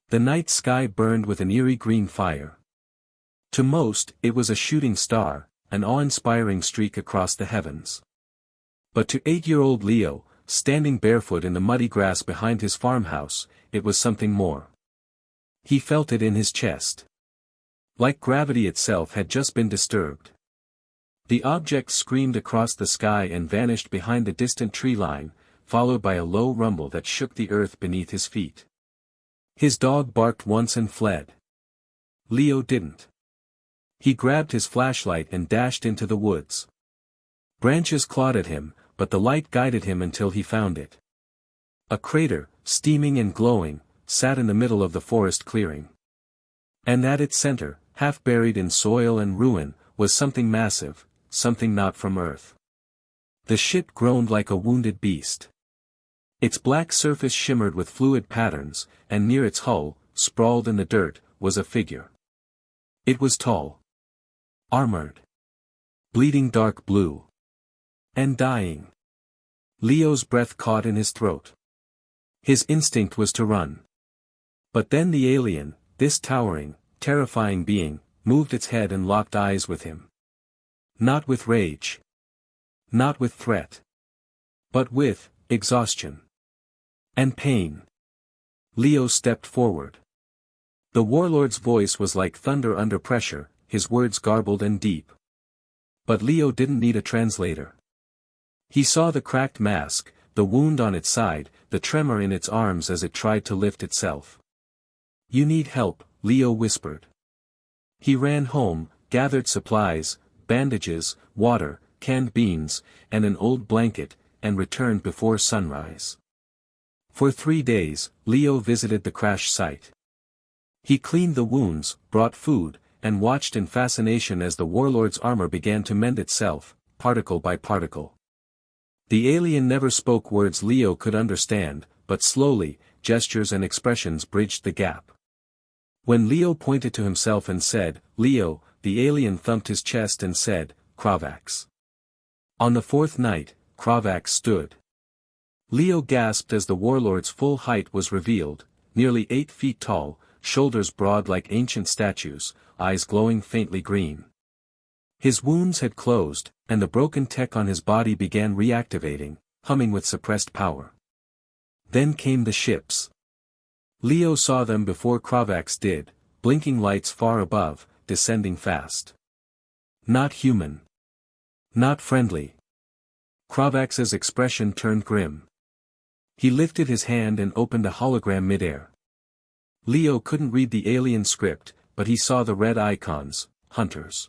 The night sky burned with an eerie green fire. To most, it was a shooting star, an awe-inspiring streak across the heavens. But to 8-year-old Leo, standing barefoot in the muddy grass behind his farmhouse, it was something more. He felt it in his chest. Like gravity itself had just been disturbed. The object screamed across the sky and vanished behind the distant tree line, followed by a low rumble that shook the earth beneath his feet. His dog barked once and fled. Leo didn't. He grabbed his flashlight and dashed into the woods. Branches clawed at him, but the light guided him until he found it. A crater, steaming and glowing, sat in the middle of the forest clearing. And at its center, half buried in soil and ruin, was something massive, something not from Earth. The ship groaned like a wounded beast. Its black surface shimmered with fluid patterns, and near its hull, sprawled in the dirt, was a figure. It was tall. Armored. Bleeding dark blue. And dying. Leo's breath caught in his throat. His instinct was to run. But then the alien, this towering, terrifying being, moved its head and locked eyes with him. Not with rage. Not with threat. But with exhaustion. And pain. Leo stepped forward. The warlord's voice was like thunder under pressure, his words garbled and deep. But Leo didn't need a translator. He saw the cracked mask, the wound on its side, the tremor in its arms as it tried to lift itself. "You need help," Leo whispered. He ran home, gathered supplies, bandages, water, canned beans, and an old blanket, and returned before sunrise. For 3 days, Leo visited the crash site. He cleaned the wounds, brought food, and watched in fascination as the warlord's armor began to mend itself, particle by particle. The alien never spoke words Leo could understand, but slowly, gestures and expressions bridged the gap. When Leo pointed to himself and said, "Leo," the alien thumped his chest and said, "Kravax." On the 4th night, Kravax stood. Leo gasped as the warlord's full height was revealed, nearly 8 feet tall, shoulders broad like ancient statues, eyes glowing faintly green. His wounds had closed, and the broken tech on his body began reactivating, humming with suppressed power. Then came the ships. Leo saw them before Kravax did, blinking lights far above, descending fast. Not human. Not friendly. Kravax's expression turned grim. He lifted his hand and opened a hologram midair. Leo couldn't read the alien script, but he saw the red icons, hunters.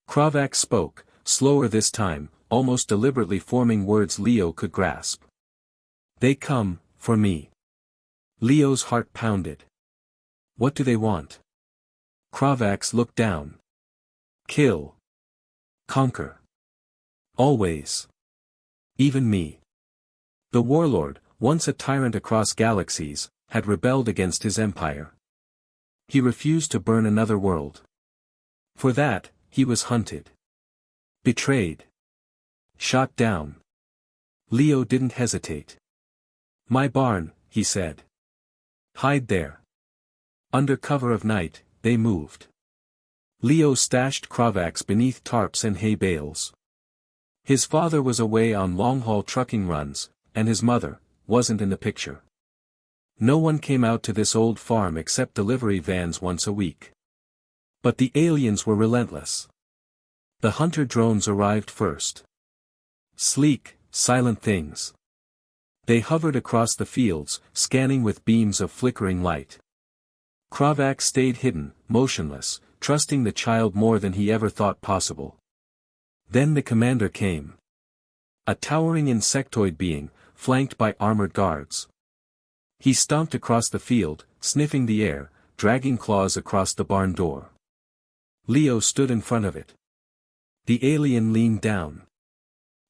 Kravax spoke, slower this time, almost deliberately forming words Leo could grasp. "They come, for me." Leo's heart pounded. "What do they want?" Kravax looked down. "Kill. Conquer. Always. Even me." The warlord, once a tyrant across galaxies, had rebelled against his empire. He refused to burn another world. For that, he was hunted. Betrayed. Shot down. Leo didn't hesitate. "My barn," he said. "Hide there." Under cover of night, they moved. Leo stashed Kravax beneath tarps and hay bales. His father was away on long-haul trucking runs, and his mother wasn't in the picture. No one came out to this old farm except delivery vans once a week. But the aliens were relentless. The hunter drones arrived first. Sleek, silent things. They hovered across the fields, scanning with beams of flickering light. Kravax stayed hidden, motionless, trusting the child more than he ever thought possible. Then the commander came. A towering insectoid being, flanked by armored guards. He stomped across the field, sniffing the air, dragging claws across the barn door. Leo stood in front of it. The alien leaned down.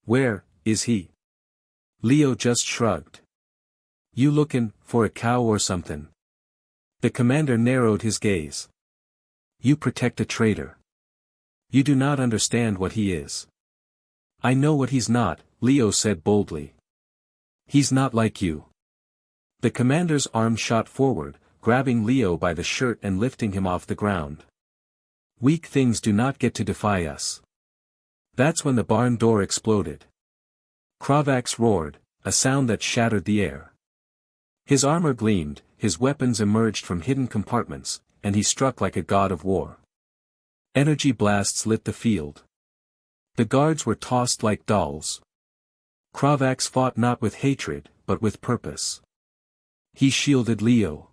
"Where is he?" Leo just shrugged. "You lookin' for a cow or something?" The commander narrowed his gaze. "You protect a traitor. You do not understand what he is." "I know what he's not," Leo said boldly. "He's not like you." The commander's arm shot forward, grabbing Leo by the shirt and lifting him off the ground. Weak things do not get to defy us. That's when the barn door exploded. Kravax roared, a sound that shattered the air. His armor gleamed, his weapons emerged from hidden compartments, and he struck like a god of war. Energy blasts lit the field. The guards were tossed like dolls. Kravax fought not with hatred, but with purpose. He shielded Leo.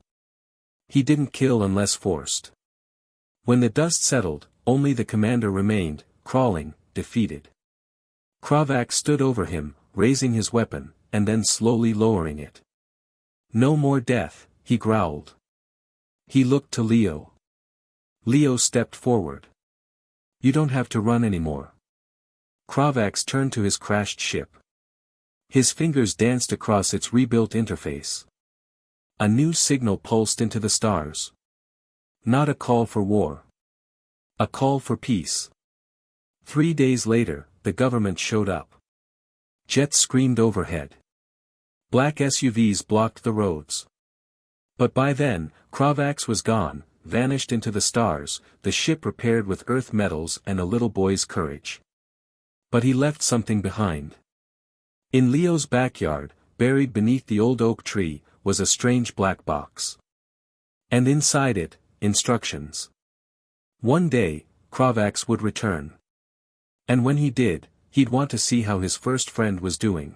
He didn't kill unless forced. When the dust settled, only the commander remained, crawling, defeated. Kravax stood over him, raising his weapon, and then slowly lowering it. No more death, he growled. He looked to Leo. Leo stepped forward. You don't have to run anymore. Kravax turned to his crashed ship. His fingers danced across its rebuilt interface. A new signal pulsed into the stars. Not a call for war. A call for peace. 3 days later, the government showed up. Jets screamed overhead. Black SUVs blocked the roads. But by then, Kravax was gone, vanished into the stars, the ship repaired with earth metals and a little boy's courage. But he left something behind. In Leo's backyard, buried beneath the old oak tree, was a strange black box. And inside it, instructions. One day, Kravax would return. And when he did, he'd want to see how his first friend was doing.